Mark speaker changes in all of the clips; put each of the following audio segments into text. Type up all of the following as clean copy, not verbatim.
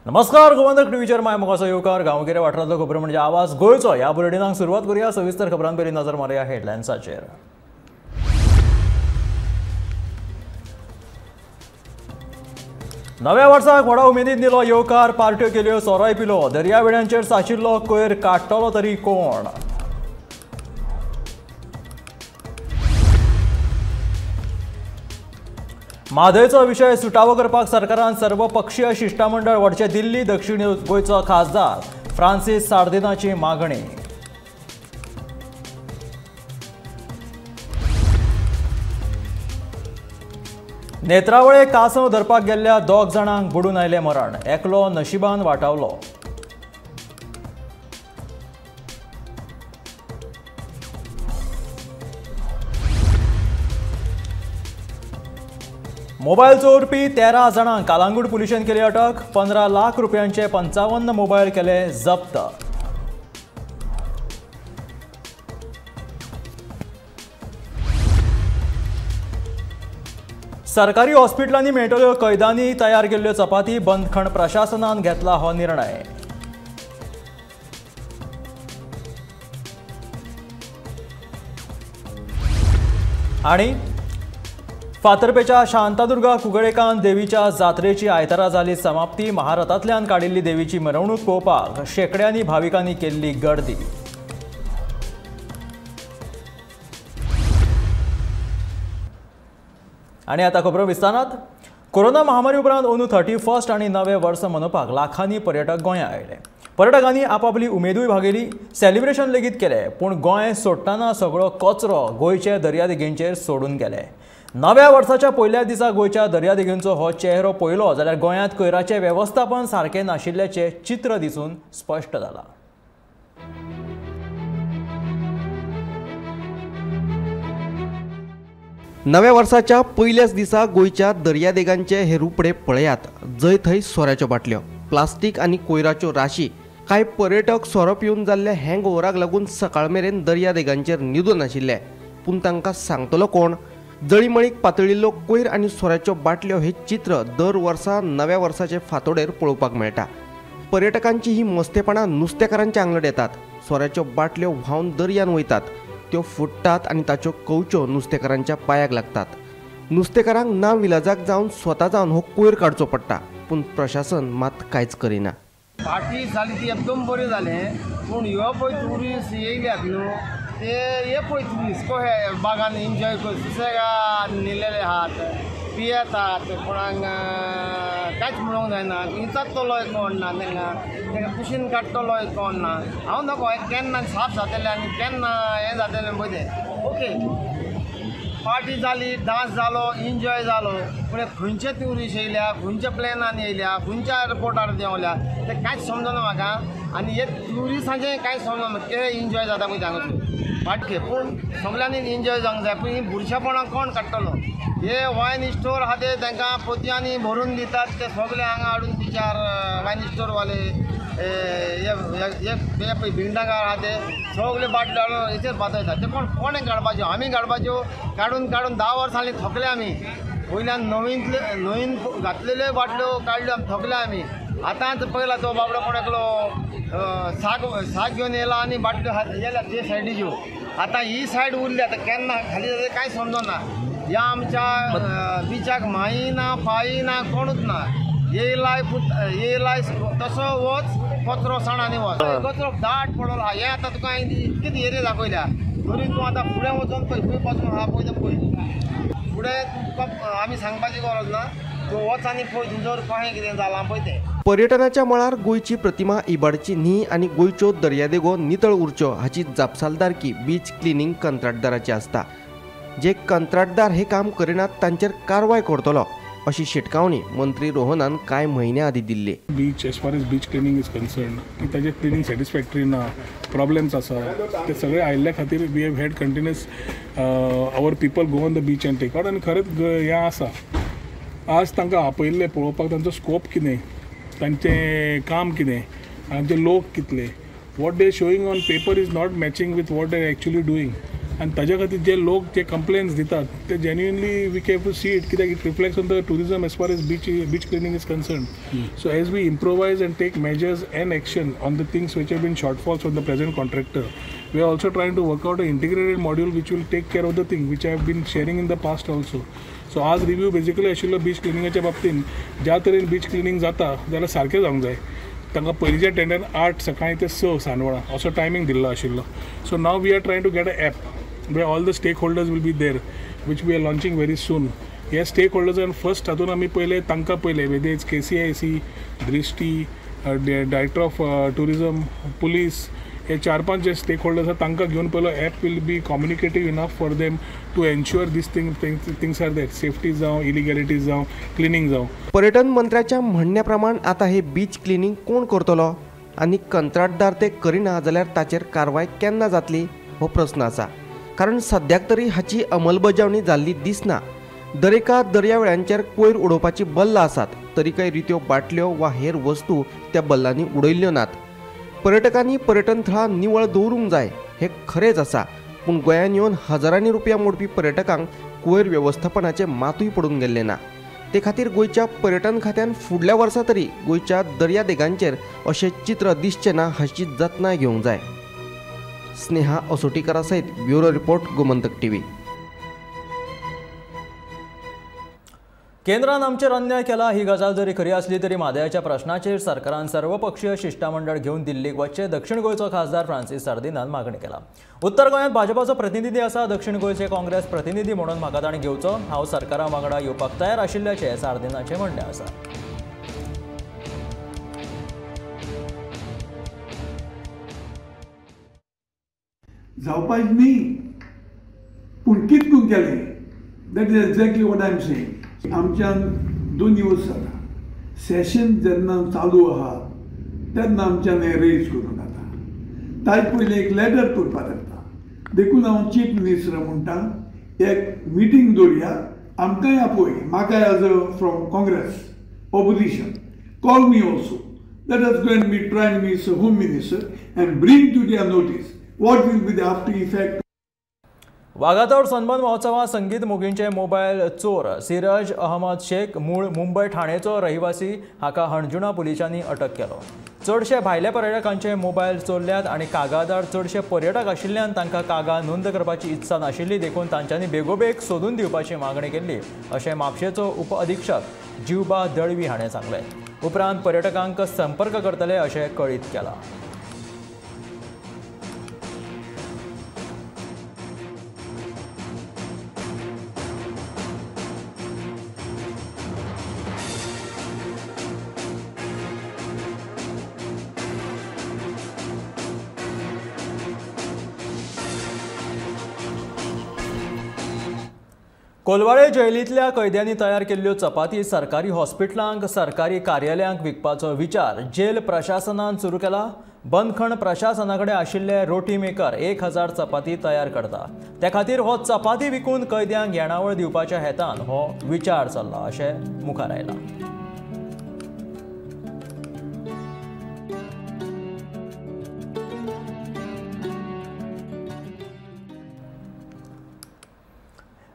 Speaker 1: नमस्कार गोवंतक टीव्हीचेर माय मोगाचो येवकार गांवगिऱ्या वाठारांतलो खबरो म्हणजे आवाज गोंयचो. ह्या बुलेटिनाक सुरवात करूया. सविस्तर खबरां पयलीं नजर मारया हेडलायन्साचेर. नव्या वर्साक व्हडा उमेदीन दिलो येवकार. पार्ट्यो केल्यो सोराय पिलो. दर्यावेळ्यांचेर साचिल्लो कोयर काडटलो तरी कोण? म्हादयचो विशय सुटावो करपाक सरकारान सर्वपक्षीय शिष्टमंडळ व्हरचें. दिल्ली दक्षिण गोंयचो खासदार फ्रांसीस सार्दिनाची मागणी. नेत्रावळे कांसव धरपाक गेल्ल्या 2 जाणांक बुडून आयलें मरण. एकलो नशिबान वाटावलो. मोबायल चोरपी 13 जाणांक कालांगूट पुलिशेन केली अटक. 15 लाख रुपयांचे 55 मोबायल केले जप्त. सरकारी हॉस्पिटलांनी मेळटल्यो कैद्यांनी तयार केल्ल्यो चपाती. बंदखण प्रशासनान घेतला हो निर्णय. आणि फातर्पेच्या शांतादुर्गा कुंकळेकांत देवीच्या जात्रेची आयतारा जाली समाप्ती. महारथांतल्यान काडिल्ली देवीची मिरवणूक पळोवपाक शेकड्यांनी भाविकांनी केल्ली गर्दी. आणि आता खबरो विस्तारांत. कोरोना महामारी उपरांत अंदू 31 आनी नवे वर्स मनोवपाक लाखांनी पर्यटक गोंयांत आयले. पर्यटकांनी आपापली उमेदूय भागयली. सेलिब्रेशन लेगीत केले. पूण गोंय सोडटाना सगळो कचरो गोंयचे दर्यादेगेंचेर सोडून गेले. नव्या वर्साच्या पयल्या दिसा गोंयच्या दर्यादेगेंचो हो चेहरो पळयलो जाल्यार गोंयांत कोयराचें वेवस्थापन सारकें नाशिल्ल्याचें चित्र दिसून स्पश्ट जालां.
Speaker 2: नव्या वर्साच्या पयल्याच दिसा गोंयच्या दर्यादेगांचे हे रूपडे पळयात. जंय थंय सोऱ्याच्यो बाटल्यो, प्लास्टीक आनी कोयराच्यो राशी. कांय पर्यटक सोरो पिवन जाल्ल्या हँगओव्हराक लागून सकाळ मेरेन दर्यादेगांचेर न्हिदून आशिल्ले. पूण तांकां सांगतलो कोण? जळीमळीक पातळिल्लो कोयर आनी सोऱ्याच्यो बाटल्यो हे चित्र दर वर्सा नव्या वर्साचे फांतोडेर पळोवपाक मेळटा. पर्यटकांची ही मस्तेपणां नुस्तेकारांच्या आंगड येतात. सोऱ्याच्यो बाटल्यो व्हांवन दर्यान वयतात. त्यो फुट्टात आनी ताच्यो कवच्यो नुस्तेकारांच्या पांयाक लागतात. नुस्तेकारांक ना विलाजाक जावन स्वता जावन हो कोयर काडचो पडटा. पूण प्रशासन मात कांयच करिना.
Speaker 3: पार्टी जाली ती एकदम बरें जालें. पूण ह्यो पळय ट्युरिस्ट येयल्यात न्हू ते हे पळय ट्युरिस्ट कशे बागान एन्जॉय कर सुसेगाद न्हिलेले आहात, पियेतात. कोणाक कांयच म्हणूंक जायना. विचारतलो एक कोण ना तांकां कुशीन काडटलो एक कोण ना. हांव नको केन्ना साफ जातलें आनी केन्ना हें जातलें पळय तें ओके. पार्टी जाली, डान्स जालो, एन्जॉय जालो. पूण खंयचे ट्युरिस्ट येयल्या, खंयच्या प्लॅनान येयल्या, खंयच्या एअरपोर्टार देंवल्या तें कांयच समजना म्हाका. आनी हे ट्युरिस्टांचें कांयच समजना ते एन्जॉय जाता पळय हांगा पाटके. पूण सगल्यांनी एन्जॉय जावंक जाय. पूण ही बुरशेपणां कोण काडटलो? हे वायन स्टोर आहा ते तांकां पोतयांनी भरून दितात. ते सगळे हांगा हाडून बिचार वायन स्टोरवाले हे भिंडाकार आहा ते सगळे बाटल्यो हाडून हेचेर पातयतात. ते कोणें काडपाच्यो? आमी काडपाच्यो. काडून 10 वर्सांनी थकले आमी. वयल्यान नवीन घातलेल्यो बाटल्यो काडल्यो आमी थकले आमी. आतांच पयला तो बाबडो कोण एकलो साग घेवन येयला आनी बाटल्यो येयल्या ते सायडीच्यो. आतां ही सायड उरली. आतां केन्ना खाली जाता कांय समजना. ह्या आमच्या बिचाक माई ना पायी ना कोणूच ना. येयलाय तसो वच कचरो साणांनी वच. कचरो दाट पडलो आहा. हे आतां तुका हांवें कितें एरिया दाखयल्या. तरी तूं आतां फुडें वचून पळय खंय पासून आहा पळय तें पळय. फुडें तुका आमी सांगपाची गरज ना. तूं वच आनी पळय तुजोर कशें कितें जालां पळय तें.
Speaker 2: पर्यटनाच्या मळार गोंयची प्रतिमा इबाडची न्ही आनी गोंयच्यो दर्यादेगो नितळ उरच्यो हाची जापसालदारकी बीच क्लिनिंग कंत्राटदाराची आसता. जे कंत्राटदार हे काम करिनात तांचेर कारवाय करतलो अशी शिटकावणी मंत्री रोहनान कांय म्हयन्या आदी Delhi.
Speaker 4: Beach age far as beach cleaning is concern की ताजें क्लिनिंग सॅटिस्फॅक्टरी ना, प्रॉब्लेम्स आसा. ते सगळे आयिल्ल्या खातीर we have had continuous our people go on the beach and take out. आनी खरेंच हें आसा. आज तांकां आपयल्ले पळोवपाक तांचो स्कोप कितें, तांचें काम कितें, तांचे लोक कितले. What they showing on paper is not matching with what they are actually doing. आनी ताजे खातीर जे लोक जे कंप्लेन्स दितात ते genuinely we can to see it कित्याक it reflects on the tourism as far as beach cleaning is concern. So as we improvise and take measures and action on the things which have been shortfalls from the present contractor, we are also trying to work out an integrated module which will take care of the thing which I have been sharing in the past also. So आज review basically आशिल्लो beach क्लिनिंगाच्या बाबतीन ज्या तरेन beach cleaning जाता जाल्यार सारकें जावंक जाय. तांकां पयलींच्या टेंडरान 8 सकाळीं ते 6 सांजवेळा असो टायमींग दिल्लो आशिल्लो. So now we are trying to get a app where all the stakeholders will be there which we are launching very soon. ह्या स्टेक होल्डर्सान फर्स्ट हातून आमी पयले तांकां पयले whether it's KCIC, Drishti, director of tourism, police, हे 4-5 जे स्टेक होल्डर्स आसा तांकां घेवन पयलो app will be communicative enough for them to ensure these things are that safety जावं इलिगॅलिटीज जावं क्लिनिंग जावं.
Speaker 2: पर्यटन मंत्र्याच्या म्हणण्याप्रमाण आता हे बीच क्लिनिंग कोण करतलो आनी कंत्राटदार ते करिना जाल्यार ताचेर कारवाय केन्ना जातली हो प्रस्न आसा. कारण सद्याक तरी हाची अंमलबजावणी जाल्ली दिसना. दरेका दर्यावेळ्यांचेर कोयर उडोवपाची बल्लां आसात तरी कांय रित्यो बाटल्यो वा हेर वस्तू त्या बल्लांनी उडयल्ल्यो नात. पर्यटकांनी पर्यटन थळां निवळ दवरूंक जाय हें खरेंच आसा, पूण गोंयांत येवन हजारांनी रुपया मोडपी पर्यटकांक कोयर वेवस्थापनाचें मातूय पडून गेल्लें ना. ते खातीर गोंयच्या पर्यटन खात्यान फुडल्या वर्सा तरी गोंयच्या दर्यादेगांचेर अशें चित्र दिसचें ना हाची जतनाय घेवंक जाय. स्नेहा असोटीकरा सयत ब्युरो रिपोर्ट गोमंतक TV.
Speaker 1: केंद्रान आमचेर अन्याय केला ही गजाल जरी खरी असली तरी म्हादयाच्या प्रश्नाचेर सरकारान सर्वपक्षीय शिष्टमंडळ घेवन दिल्लीक वचचे दक्षिण गोंयचो खासदार फ्रांसीस सार्दिनान मागणी केला. उत्तर गोंयांत भाजपाचो प्रतिनिधी आसा, दक्षिण गोंयचे काँग्रेस प्रतिनिधी म्हणून म्हाका ताणें घेवचो. हांव सरकारा वांगडा येवपाक तयार आशिल्ल्याचें सार्दिनाचें म्हणणें आसा.
Speaker 5: जावपाच न्ही पूण कितकून केलें that is exactly what I am saying. आमच्यान 2 दिवस जाता सेशन जेन्ना चालू आहा तेन्ना आमच्यान हें रेज करूं नाका. ताजे पयलीं एक लेटर करपाक जाता. देखून हांव चीफ मिनिस्टर म्हणटा एक मिटींग दवरया, आमकांय आपय म्हाकाय as a from Congress opposition call me also. Let us go and meet prime minister, home minister and bring to their notice what will be the after effect.
Speaker 1: Vagator सन्मान महोत्सवात संगीत मोगींचे मोबायल चोर सिराज अहमद शेख मूळ मुंबय ठाणेचो रहिवासी हाका हणजुणा पुलिसांनी अटक केलो. चडशे भायल्या पर्यटकांचे मोबायल चोरल्यात आनी कागादार चडशे पर्यटक आशिल्ल्यान तांकां कागाळ नोंद करपाची इत्सा नाशिल्ली. देखून तांच्यांनी बेगोबेग सोदून दिवपाची मागणी केल्ली अशें म्हापशेचो उप अधीक्षक जिवबा दळवी हाणें सांगलें. उपरांत पर्यटकांक संपर्क करतले अशें कळीत केलां. कोलवाळे जेलींतल्या कैद्यांनी तयार केल्ल्यो चपाती सरकारी हॉस्पिटलांक सरकारी कार्यालयांक विकपाचो विचार जेल प्रशासनान सुरू केला. बंदखण प्रशासना कडेन आशिल्ले रोटी मेकर 1000 चपाती तयार करता. त्या खातीर हो चपाती विकून कैद्यांक येणावळ दिवपाच्या हेतान हो विचार चल्ला अशें मुखार आयला.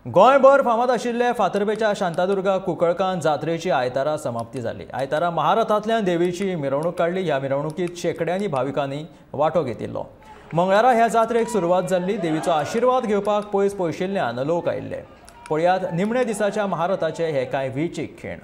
Speaker 1: गोंयभर फामाद आशिल्ले फातर्पेच्या शांतादुर्गा कुंकळकान जात्रेची आयतारा समाप्ती जाली. आयतारा महारथांतल्यान देवीची मिरवणूक काडली. ह्या मिरवणुकीत शेकड्यांनी भाविकांनी वांटो घेतिल्लो. मंगळारा ह्या जात्रेक सुरवात जाल्ली. देवीचो आशिर्वाद घेवपाक पयस पयशिल्ल्यान लोक आयिल्ले. पळयात निमणे दिसाच्या महारथाचे हे कांय विचीक खीण.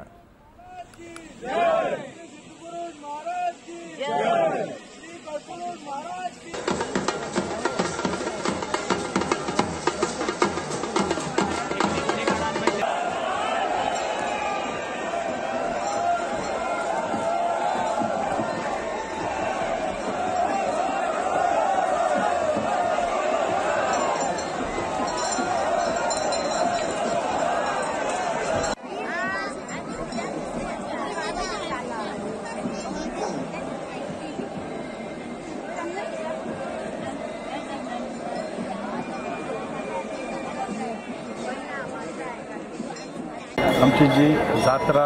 Speaker 6: आमची जी जात्रा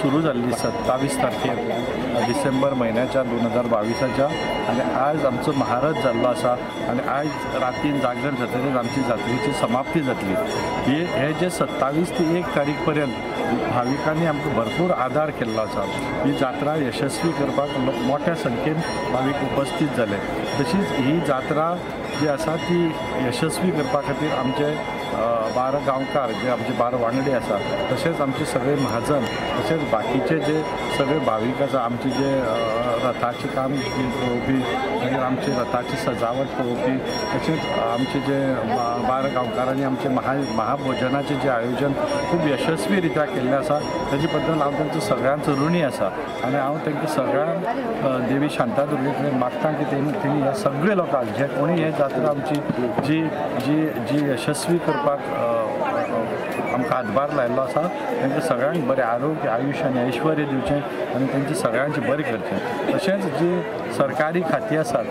Speaker 6: सुरू जाल्ली 27 तारखेर डिसेंबर म्हयन्याच्या 2022च्या आनी आज आमचो महारथ जाल्लो आसा आनी आज रातीन जागर जातकीर आमची जात्रेची समाप्ती जातली। हे जे 27 ते 1 तारीख पर्यंत भाविकांनी आमकां भरपूर आदार केल्लो आसा। ही जात्रा यशस्वी करपाक मोठ्या संख्येन भाविक उपस्थित जाले। तशीच ही जात्रा जी आसा ती यशस्वी करपा खातीर आमचे 12 गांवकार जे आमचे 12 वांगडी आसा तशेंच आमचे सगळे महाजन तशेंच बाकीचे जे सगळे भाविक आसा आमचे जे रथाचे काम पळोवपी मागीर आमचे रथाची सजावट पळोवपी तशेंच आमचे जे 12 गांवकारांनी आमचे महाभोजनाचे जे आयोजन खूब यशस्वी रित्या केल्लें आसा ताजे बद्दल हांव तांचो सगळ्यांचो ऋणी आसा आनी हांव तांकां सगळ्यांक देवी शांतादुर्गे कडेन मागता की तेणी ह्या सगळे लोकांक जे कोणी हे जात्रा आमची जी जी जी यशस्वी करपाक आमकां हातभार लायल्लो आसा तांकां सगळ्यांक बरें आरोग्य आयुश्य आनी ऐश्वर्य दिवचें आनी तेंचे सगळ्यांचें बरें करचें। तशेंच जी सरकारी खातीं आसात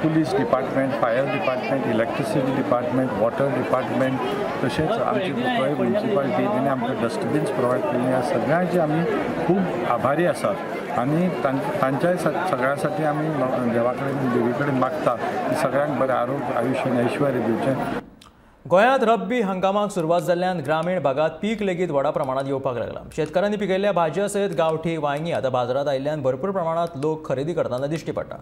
Speaker 6: police department, fire department, electricity department, water department तशेंच आमची मुंबई म्युनिसिपालिटी जेणे आमकां डस्टबिन्स प्रोवायड केल्ले ह्या सगळ्यांचे आमी खूब आभारी आसात आनी तांच्याय सगळ्यां साठी आमी देवा कडेन देवी कडेन मागता की सगळ्यांक बरें आरोग्य आयुश्य आनी ऐश्वर्य दिवचें।
Speaker 1: गोंयांत रब्बी हंगामाक सुरवात जाल्ल्यान ग्रामीण भागात पीक लेगीत व्हडा प्रमाणात येवपाक लागला। शेतकारांनी पिकयल्ल्या भाजयो सयत गांवठी वांयगी आतां बाजारात आयिल्ल्यान भरपूर प्रमाणात लोक खरेदी करतना दिश्टी पडटा।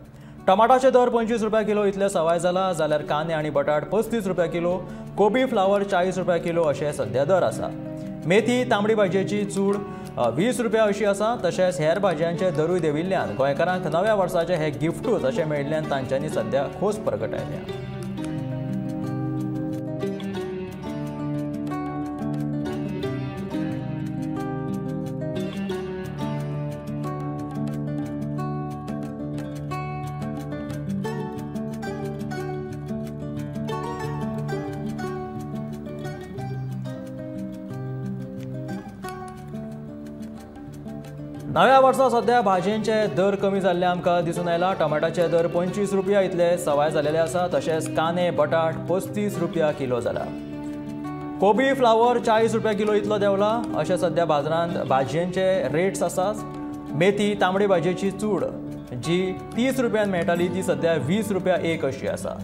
Speaker 1: टमाटाचे दर 25 रुपया किलो इतले सवाय जाला जाल्यार कांदे आनी बटाट 35 रुपया किलो, कोबी फ्लावर 40 रुपया किलो अशे सध्या दर आसा। मेथी तांबडी भाजयेची चूड 20 रुपया अशी आसा। तशेंच हेर भाजयांचे दरूय देंविल्ल्यान गोंयकारांक नव्या वर्साचे हे गिफ्टूच अशें मेळिल्ल्यान तांच्यांनी सध्या खोस प्रगटायल्या। नव्या वर्सा सध्या भाजयेंचे दर कमी जाल्ले आमकां दिसून आयला। टमाटाचे दर 25 रुपया इतले सवाय जाल्ले आसा। तशेंच कांदे बटाट 35 रुपया किलो जाला। कोबी फ्लावर 40 रुपया किलो इतलो देंवला अशें सध्या बाजारांत भाजयेंचे रेट्स आसात। मेथी तांबडी भाजयेची चूड जी 30 रुपयान मेळटाली ती सध्या 20 रुपया एक अशी आसा।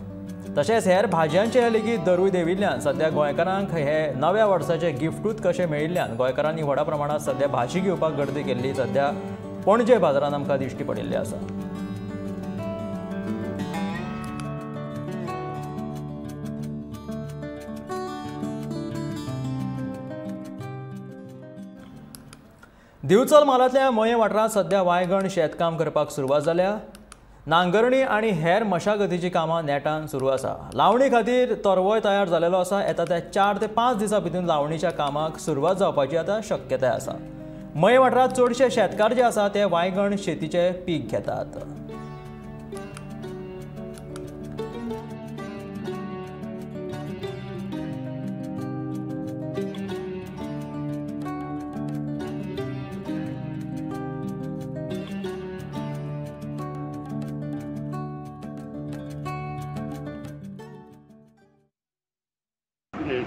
Speaker 1: तशेंच हेर भाजयांचे लेगीत दरूय देंविल्ल्यान सध्या गोंयकारांक हे नव्या वर्साचे गिफ्टूच कशें मेळिल्ल्यान गोंयकारांनी व्हडा प्रमाणात सध्या भाजी घेवपाक गर्दी केल्ली सध्या पणजे बाजारांत आमकां दिश्टी पडिल्ली आसा। दिवचल म्हालांतल्या मये वाठारांत सध्या वायगण शेतकाम करपाक सुरवात जाल्या। नांगरणी आणि हेर मशागतीची कामां नेटान सुरू आसा। लावणी खातीर तरवय तयार जालेलो आसा। येता त्या 4 ते 5 दिसां भितर लावणीच्या कामाक सुरवात जावपाची आतां शक्यताय आसा। मये वाठारांत चडशे शेतकार जे आसा ते वायगण शेतीचे पीक घेतात।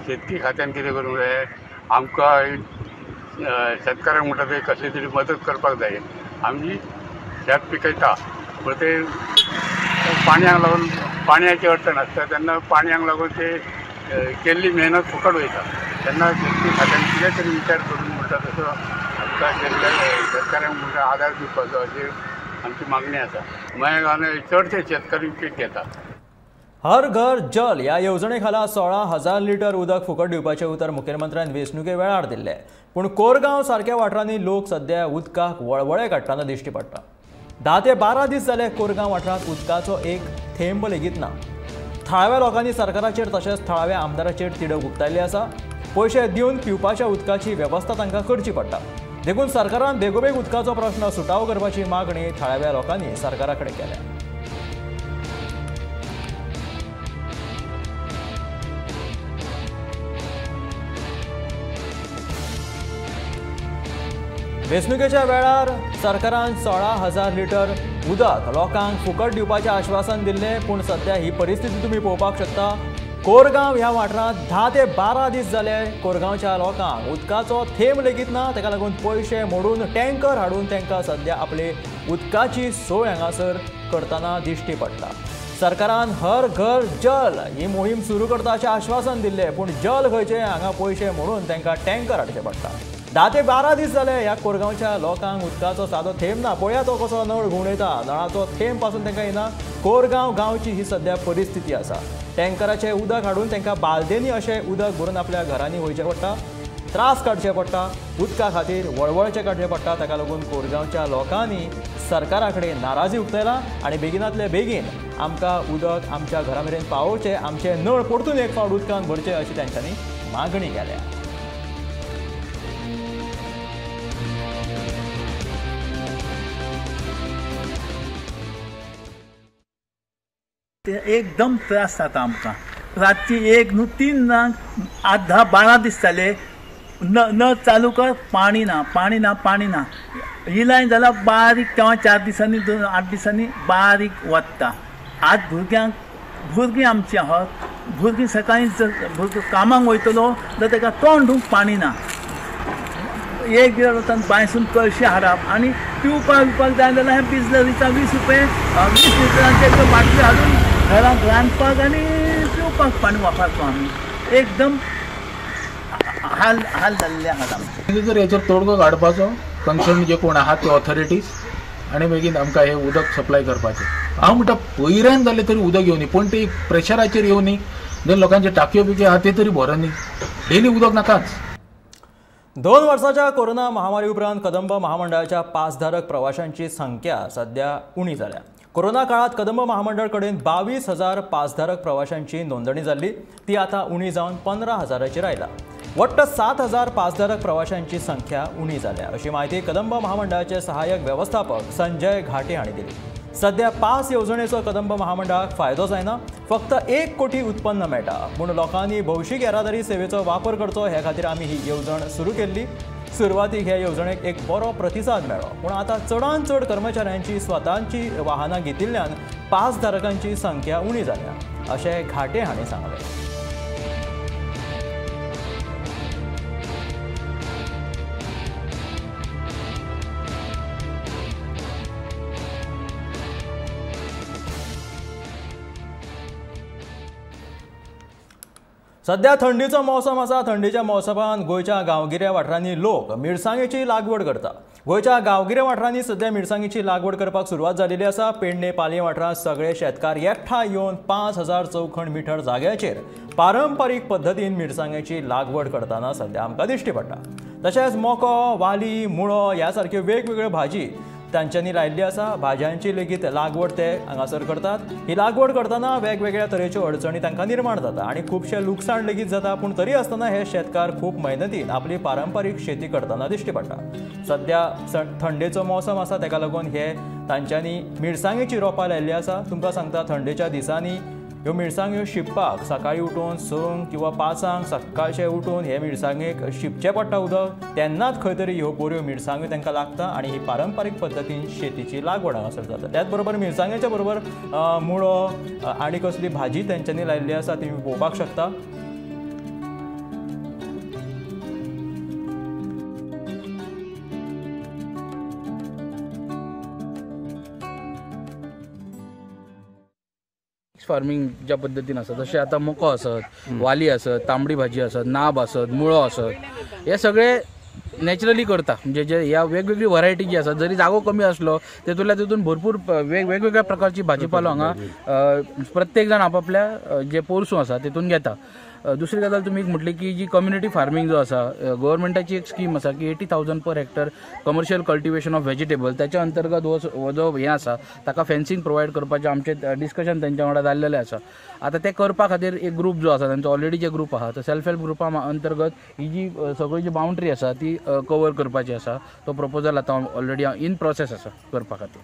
Speaker 7: शेतकी खात्यान कितें करूंक जाय आमकां शेतकारांक म्हणटा ते कशें तरी मदत करपाक जाय। आमी शेत पिकयता पूण ते पाणयाक लागून पाणयाची अडचण आसता तेन्ना पाणयाक लागून ते केल्ली मेहनत फुकट वयता। तेन्ना शेतकी खात्यान कितें तरी विचार करून म्हणटा तसो आमकां शेतकारांक म्हणटा आदार दिवपाचो अशी आमची मागणी आसा। मागीर हांगा चडशे शेतकरी पीक घेता।
Speaker 1: हर घर जल ह्या येवजणे खाला 16,000 लिटर उदक फुकट दिवपाचे उतर मुखेलमंत्र्यान वेंचणुके वेळार दिल्ले। पूण कोरगांव सारक्या वाठारांनी लोक सध्या उदकाक वळवळे काडटाना दिश्टी पडटा। 10 ते 12 दीस जाले कोरगांव वाठारांत उदकाचो एक थेंब लेगीत ना। थळाव्या लोकांनी सरकाराचेर तशेंच थळाव्या आमदाराचेर तिडक उक्तायल्ली आसा। पयशे दिवन पिवपाच्या उदकाची वेवस्था तांकां करची पडटा। देखून सरकारान बेगोबेग उदकाचो प्रश्न सुटावो करपाची मागणी थळाव्या लोकांनी सरकारा कडेन केल्या। वेंचणुकेच्या वेळार सरकारान 16,000 लिटर उदक लोकांक फुकट दिवपाचें आश्वासन दिल्लें। पूण सध्या ही परिस्थिती तुमी पळोवपाक शकता। कोरगांव ह्या वाठारांत 10 ते 12 दीस जाले कोरगांवच्या लोकांक उदकाचो थेंब लेगीत ना, ताका लागून पयशे मोडून टँकर हाडून तांकां सध्या आपली उदकाची सोय हांगासर करतना दिश्टी पडटा. सरकारान हर घर जल ही मोहीम सुरू करता अशें आश्वासन दिल्लें, पूण जल खंयचे हांगा पयशे मोडून तांकां टँकर हाडचे पडटा. 10 ते 12 दीस जाले ह्या कोरगांवच्या लोकांक उदकाचो सादो थेंब ना. पळया तो कसो नळ घुंवडायता, नळाचो थेंब पासून तांकां येना. कोरगांव गांवची ही सध्या परिस्थिती आसा. टँकराचें उदक हाडून तांकां बालदेनी अशें उदक भरून आपल्या घरांनी वयचें पडटा. त्रास काडचे पडटा, उदका खातीर वळवळचें काडचें पडटा. ताका लागून कोरगांवच्या लोकांनी सरकारा कडेन नाराजी उक्तायला आनी बेगिनांतले बेगीन आमकां उदक आमच्या घरा मेरेन पावोवचें, आमचे नळ परतून एक फावट उदकान भरचे अशी तांच्यांनी मागणी केल्या.
Speaker 8: एकदम त्रास जाता आमकां. रातची 1 न्हू 3 ना 10-12 दीस जाले न चालू कर, पाणी ना. ही लायन जाल्यार बारीक केव्हा 4 दिसांनी 8 दिसांनी बारीक वता. आज भुरगीं आमची आहात, भुरगीं सकाळी भुरगो कामाक वयतलो जाल्यार ताका तोंड धुवंक पाणी ना. एक गिराक वतान बांयसून कळशी हाडप आनी पिवपाक जाय जाल्यार हे बिसलरीचा 20 रुपये 20 लिटरांचे बाटली हाडून घरांत रांदपाक आनी पिवपाक पाणी वापरतो आमी. एकदम हाल जाल्ले आहात आमचे.
Speaker 9: जर हेचेर तोडगो काडपाचो कन्सर्न जे कोण आहात ते ऑथॉरिटीज आनी मागीर आमकां हे उदक सप्लाय करपाचें. हांव म्हणटा पयऱ्यान जालें तरी उदक येवनी, पण ते प्रेशराचेर येवनी. जर लोकांचे टाकयो बिकयो आहा ते तरी भरनी, डेली उदक नाकाच.
Speaker 1: 2 वर्साच्या कोरोना महामारी उपरांत कदंब महामंडळाच्या पासधारक प्रवाशांची संख्या सध्या उणी जाल्या. कोरोना काळात कदंब महामंडळ कडेन 22,000 पासधारक प्रवाशांची नोंदणी जाल्ली. ती आता उणी जावन 15,000चेर आयला. वट्ट 7,000 पासधारक प्रवाशांची संख्या उणी जाल्या अशी माहिती कदंब महामंडळाचे सहाय्यक व्यवस्थापक संजय घाटे हांणी दिली. सध्या पास येवजणेचो कदंब महामंडळाक फायदो जायना. फक्त 1 कोटी उत्पन्न मेळटा, पूण लोकांनी भौशीक येरादारी सेवेचो वापर करचो हे खातीर आमी ही येवजण सुरू केल्ली. सुरवातीक ह्या येवजणेक एक बरो प्रतिसाद मेळ्ळो, पूण आतां चडांत चड कर्मचाऱ्यांची स्वतांची वाहनां घेतिल्ल्यान पासधारकांची संख्या उणी जाल्या अशें घाटे हांणी सांगलें. सध्या थंडीचो मौसम आसा. थंडीच्या मौसमांत गोंयच्या गांवगिऱ्या वाठारांनी लोक मिरसांगेची लागवड करता. गोंयच्या गांवगिऱ्या वाठारांनी सध्या मिरसांगेची लागवड करपाक सुरवात जाल्ली आसा. पेडणे पालये वाठारांत सगळे शेतकार एकठांय येवन 5,000 चौखण मिटर जाग्याचेर पारंपारीक पद्दतीन मिरसांगेची लागवड करतना सध्या आमकां दिश्टी पडटा. तशेंच मोको, वाली, मुळो ह्या सारक्यो वेगवेगळ्यो भाजी तांच्यांनी लायिल्ली आसा. भाज्यांची लेगीत लागवड ते हांगासर करतात. ही लागवड करतना वेगवेगळ्या तरेच्यो अडचणी तांकां निर्माण जाता आनी खुबशे लुकसाण लेगीत जाता. पूण तरी आसतना हे शेतकार खूब मेहनतीन आपली पारंपारीक शेती करतना दिश्टी पडटा. सध्या थंडेचो मौसम आसा, ताका लागून हे तांच्यांनी मिरसांगेची रोपां लायिल्लीं आसा. तुमकां सांगता थंडेच्या दिसांनी ह्यो मिरसांग्यो शिंपपाक सकाळीं उठून 6 किंवा 5 सकाळचे उठून हे मिरसांगेक शिंपचें पडटा उदक. तेन्नाच खंय तरी ह्यो बऱ्यो मिरसांग्यो तांकां लागता आनी ही पारंपारीक पद्दतीन शेतीची लागवड हांगासर जाता. त्याच बरोबर मिरसांगेच्या बरोबर मुळो आनी कसली भाजी तेंच्यांनी लायिल्ली आसा ती पळोवपाक शकता.
Speaker 10: फार्मिंग ज्या पद्दतीन आसा जशें आतां मको आसत, वाली आसत, तांबडी भाजी आसत, नाब आसत, मुळो आसत, हे सगळे नॅचरली करता. म्हणजे जे ह्या वेगवेगळी व्हरायटी जी आसा, जरी जागो कमी आसलो तेतून भरपूर वेगवेगळ्या प्रकारची भाजीपालो हांगा प्रत्येक जाण आपापल्या जे पोरसूं आसा तेतून घेता. दुसरी गजाल तुमी एक म्हटली की जी कम्युनिटी फार्मिंग जो आसा, गव्हर्मेंटाची एक स्कीम आसा की 80,000 per hectare commercial cultivation of vegetable, त्याच्या अंतर्गत हो जो हे आसा ताका फेन्सिंग प्रोवायड करपाचें आमचें डिस्कशन तेंच्या वांगडा जाल्लेलें आसा. आतां ते करपा खातीर एक ग्रूप जो आसा, तांचो ऑलरेडी जे ग्रूप आहा तो सेल्फ हेल्प ग्रुपा अंतर्गत ही जी सगळी जी बाउंड्री आसा ती कवर करपाचें आसा. तो प्रपोजल आतां ऑलरेडी इन प्रोसेस आसा करपा खातीर.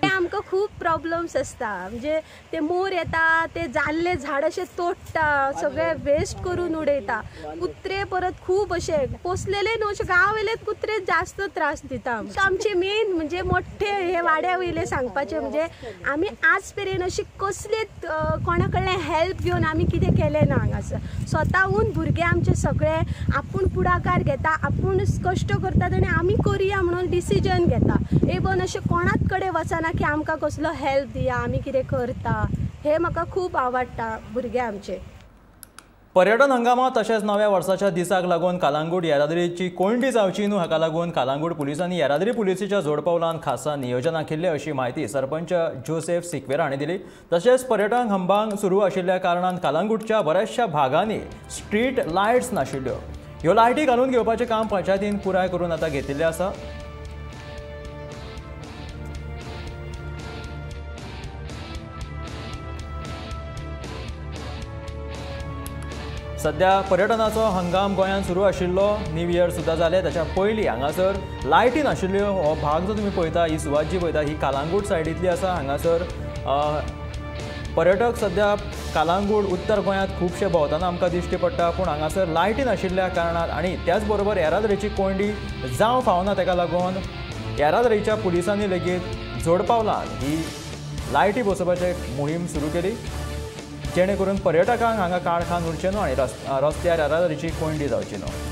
Speaker 11: आमकां खूब प्रॉब्लम्स आसता. म्हणजे ते मोर येता, ते जाल्ले झाड अशे तोडटा, सगळे वेस्ट करून उडयता. कुत्रे परत खूब अशे पोसलेले न्हू, अशे गांवयलेच कुत्रे जास्त त्रास दिता. आमचे मेन म्हणजे मोठे हे वाड्या वयले सांगपाचे म्हणजे आमी आज पर्यंत अशी कसलीच कोणा कडल्यान हेल्प घेवन आमी कितें केलें ना. हांगासर स्वताहून भुरगे आमचे सगळे आपूण पुढाकार घेता, आपूण कश्ट करतात आनी आमी करुया म्हणून डिसिजन घेता. इवन अशें कोणाच कडेन वचना की आमकां कसलो हेल्प दिया, आमी कितें करता. हे म्हाका खूब आवडटा भुरगे आमचे.
Speaker 1: पर्यटन हंगामात तशेंच नव्या वर्साच्या दिसाक लागून कालांगूट येरादारीची कोंडी जावची न्हू हाका लागून कालांगूट पुलिसांनी येरादारी पुलिसेच्या जोडपावलान खासा नियोजन आखिल्ले अशी माहिती सरपंच जोसेफ सिक्वेरा हांणी दिली. तशेंच पर्यटन हंगाम सुरू आशिल्ल्या कारणान कालांगूटच्या बऱ्याचशा भागांनी स्ट्रीट लायट्स नाशिल्ल्यो. ह्यो लायटी घालून घेवपाचें काम पंचायतीन पुराय करून आतां घेतिल्लें आसा. सध्या पर्यटनाचो हंगाम गोंयांत सुरू आशिल्लो. न्यू इयर सुद्दां जालें, ताच्या पयलीं हांगासर लायटी नाशिल्ल्यो. हो भाग जो तुमी पळयता, ही सुवात जी पळयता ही कालांगूट सायडींतली आसा. हांगासर पर्यटक सध्या कालांगूट उत्तर गोंयांत खुबशे भोंवतना आमकां दिश्टी पडटा. पूण हांगासर लायटी नाशिल्ल्या कारणान आनी त्याच बरोबर येरादारीची कोंडी जावं फावना ताका लागून येरादारीच्या पुलिसांनी लेगीत जोडपावलान ही लायटी बसोवपाची मोहीम सुरू केली, जेणे करून पर्यटकांक हांगा काळखान उरचें न्हू आनी रस्त्यार येरादारीची कोंडी जावची न्हू.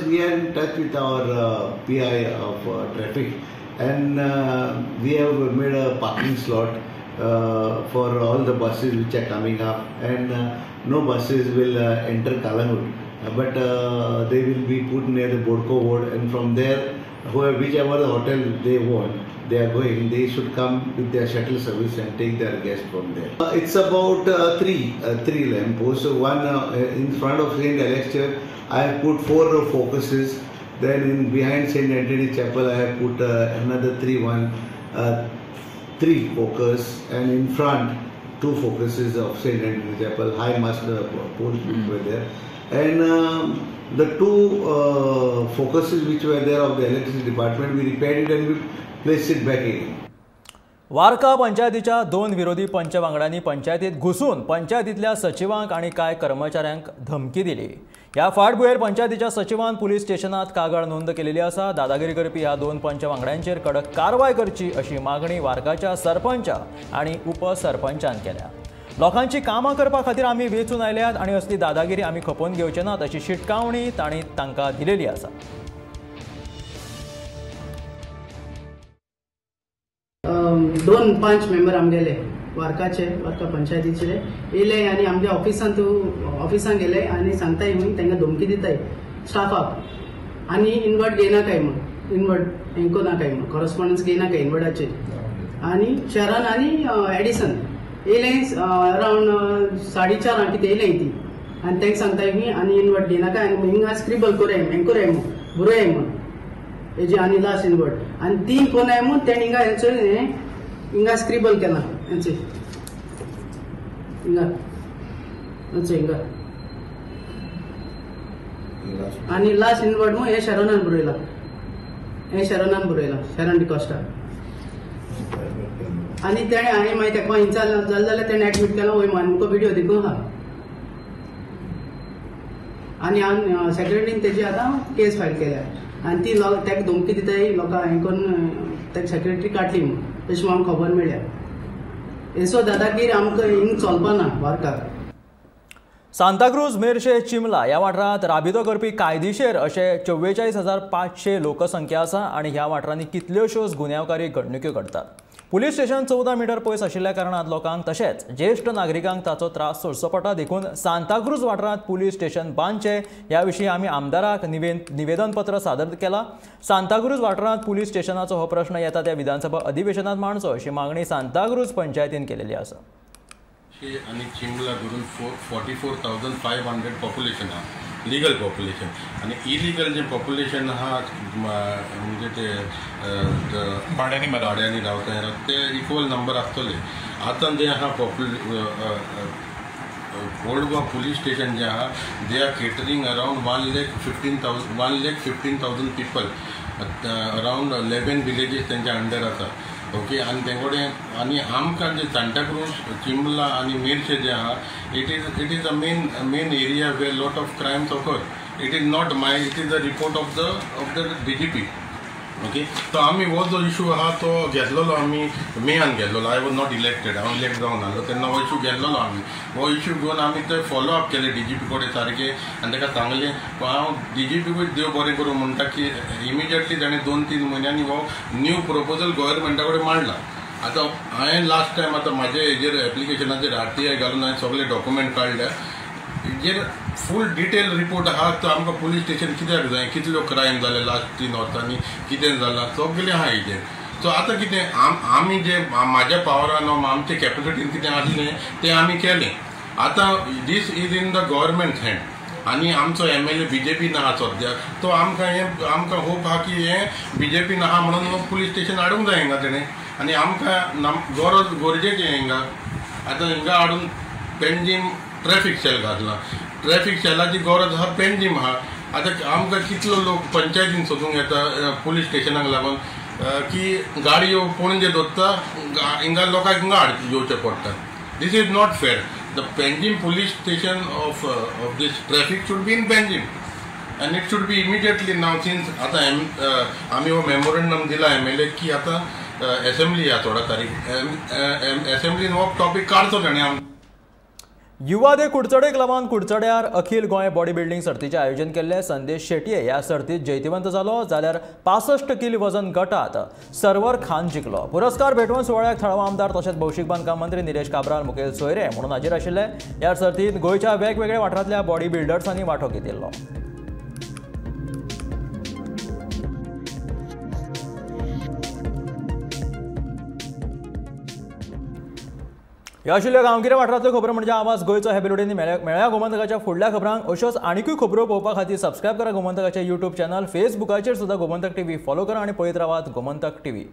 Speaker 12: We are in touch with our PI of traffic, and we have made a parking slot for all the buses which are coming up, and no buses will enter Kalangut. But they will be put near the Bodko Ward, and from there, whichever the hotel they want, they are going. They should come with their shuttle service and take their guests from there. It's about three lampposts. One in front of St. Alex Church, I have put 4 focuses. Then behind St. Anthony Chapel, I have put another 3 focus, and in front 2 focuses of St. Anthony Chapel. High mast poles were there. And the 2 focuses which were there of the electricity department, we repaired it and we placed it back again.
Speaker 1: वार्का पंचायतीच्या 2 विरोधी पंच वांगड्यांनी पंचायतीत घुसून पंचायतीतल्या सचिवांक आणि कांय कर्मचाऱ्यांक धमकी दिली. ह्या फाटभुंयेर पंचायतीच्या सचिवान पुलीस स्टेशनात कागाळ नोंद केलेली आसा. दादागिरी करपी ह्या 2 पंच वांगड्यांचेर कडक कारवाय करची अशी मागणी वार्काच्या सरपंच आणि उपसरपंचान केल्या. लोकांची कामां करपा खातीर आमी वेचून आयल्यात आनी असली दादागिरी आमी खपोवन घेवचे नात अशी शिटकावणी तांणी तांकां दिलेली आसा.
Speaker 13: 2 पंच मेंबर आमगेले वार्का पंचायतीचे येयले आनी आमच्या ऑफिसान गेले आनी सांगताय म्हूण तांकां धमकी दिताय स्टाफाक आनी इनवर्ट घेयनाकाय म्हूण इनवर्ट हेंको नाकाय म्हूण कॉरस्पॉन्डन्स घेयनाकाय इनवर्टाचेर आनी शरण आनी एडिसन येयले अरावंड 4:30 कितें येयले ती आनी तांकां सांगताय मी आनी इनवर्ट घेयनाका आनी हिंगा स्क्रिबल करूय हें करूय म्हूण बरोय म्हूण हेजे आनी लास्ट इनवर्ट आनी 3 कोणाय म्हूण तेणें हिंगा स्क्रिबल केला हेंचे हिंगा आनी लास्ट इनवर्ट म्हूण हे शरणान बरयला शरण डिकॉस्टा आनी तेणें हांवें मागीर तेका हिंचा जालें जाल्यार तेणें एडमीट केला वय आमकां व्हिडिओ देखून आहा आनी हांवें सेक्रेटरीन तेजी आतां केस फायल केल्या आनी ती तेका धमकी दिताय लोकां हें करून तेका सेक्रेटरी काडली म्हूण तशें आमकां खबर मेळ्ळ्या. हेसो दादागिरी आमकां हिंग चलपाना वार्काक.
Speaker 1: सांताक्रूज मेर्शे चिमला ह्या वाठारांत राबितो करपी कायदेशीर अशे 44,500 लोकसंख्या आसा आनी ह्या वाठारांनी कितल्योश्योच गुन्यांवकारी घडणुक्यो घडटात. पुलीस स्टेशन 14 मीटर पयस आशिल्ल्या कारणान लोकांक तशेंच ज्येश्ठ नागरिकांक ताचो त्रास सोंसचो पडटा. देखून सांताक्रूज वाठारांत पुलीस स्टेशन बांदचें ह्या विशीं आमी आमदाराक निवेदनपत्र सादर केलां. सांताक्रूज वाठारांत पुलीस स्टेशनाचो हो प्रश्न येता त्या विधानसभा अधिवेशनात मांडचो अशी मागणी सांताक्रूज पंचायतीन केलेली आसा.
Speaker 14: आणि चिमला धरून 44,500 पॉप्युलेशन आहा लिगल पॉप्युलेशन आणि इलिगल जे पॉप्युलेशन आहा म्हणजे ते भाड्यांनी रावता ते इक्वल नंबर आसतले. आतां जे आहा ओल्ड गोवा पुलीस स्टेशन जे आहा they are catering around 1,15,000 people around 11 villages त्यांच्या अंडर आसा. ओके आणि तेंकोडे आणि आमकां जे सांताक्रूज चिंबला आणि मेर्शे जे आहा it is a main area where lot of crimes occur. It is not my, it is the report of the DGP. Okay तो आम्ही हो जो इशू आहा तो घेतलेलो आम्ही मेयान घेतलेलो. आय वॉज नॉट इलेक्टेड, हांव इलेक्ट जावन आहलो तेन्ना हो इशू घेतलेलो आम्ही. हो इशू घेवन आम्ही ते फॉलो अप केले DGP कडेन सारके आनी ताका सांगलें. हांव DGPकूच देव बरें करूं म्हणटा की इमिजिएटली ताणें 2-3 म्हयन्यांनी हो न्यू प्रपोजल गव्हर्मेंटा कडेन मांडला. आतां हांवें लास्ट टायम आतां म्हाजे हेजेर एप्लिकेशनाचेर RTI घालून हांवें सगळे डॉक्युमेंट काडल्या. हेजेर फूल डिटेल रिपोर्ट आहा तो आमकां पुलीस स्टेशन कित्याक जाय, कितल्यो क्रायम जाले लास्ट 3 वर्सांनी, कितें जालां सगळें आहा हेजेर. सो आतां कितें आमी जे म्हाज्या पावरान आमचे कॅपेसिटीन कितें आसलें तें आमी केलें. आतां this is in the government hand आनी आमचो MLA BJPन आहा सद्याक. तो आमकां होप आहा की हें BJPन आहा म्हणून पुलीस स्टेशन हाडूंक जाय हिंगा तेणें आनी आमकां गरजेचें हिंगा. आतां हिंगा हाडून पेंजीम ट्रॅफिक सेल घातला. ट्रॅफिक सेलाची गरज आहा, पेंजीम आहा. आतां आमकां कितलो लोक पंचायतीन सोदूंक येता पुलीस स्टेशनाक लागून की गाडयो पणजे दोत्ता हिंगा लोकांक हिंगा येवचें पडटा. This is not fair. The Panjim police station of this traffic should be in Panjim and it should be immediately now since आतां आमी हो मेमोरंडम दिला MLA की आतां असेंब्ली या 16 तारीख असेंब्लीन हो टॉपीक काडचो ताणें.
Speaker 1: युवा दे कुडचडेक लागून कुडचड्यार अखिल गोंय बॉडी बिल्डिंग सर्तीचें आयोजन केल्लें. संदेश शेटये ह्या सर्तींत जैतिवंत जालो जाल्यार 65 किल वजन गटात सर्वर खान जिखलो. पुरस्कार भेटवण सुवाळ्याक थळावो आमदार तशेंच भौशीक बांदकाम मंत्री निलेश काब्राल मुखेल सोयरे म्हणून हाजीर आशिल्ले. ह्या सर्तींत गोंयच्या वेगवेगळ्या वाठारांतल्या बॉडी बिल्डर्सांनी वांटो घेतिल्लो. ह्या आशिल्ल्या गांवगिऱ्या वाठारांतल्यो खबरो म्हणजे आवाज गोंयचो. हे बेलोडींनी मेळ्या गोमंतकाच्या फुडल्या खबरांक अश्योच आनीकूय खबरो पळोवपा खातीर सबस्क्रायब करा गोमंतकाचें YouTube चॅनल. फेसबुकाचेर सुद्दां गोमंतक TV फॉलो करा आनी पळयत रावात गोमंतक TV.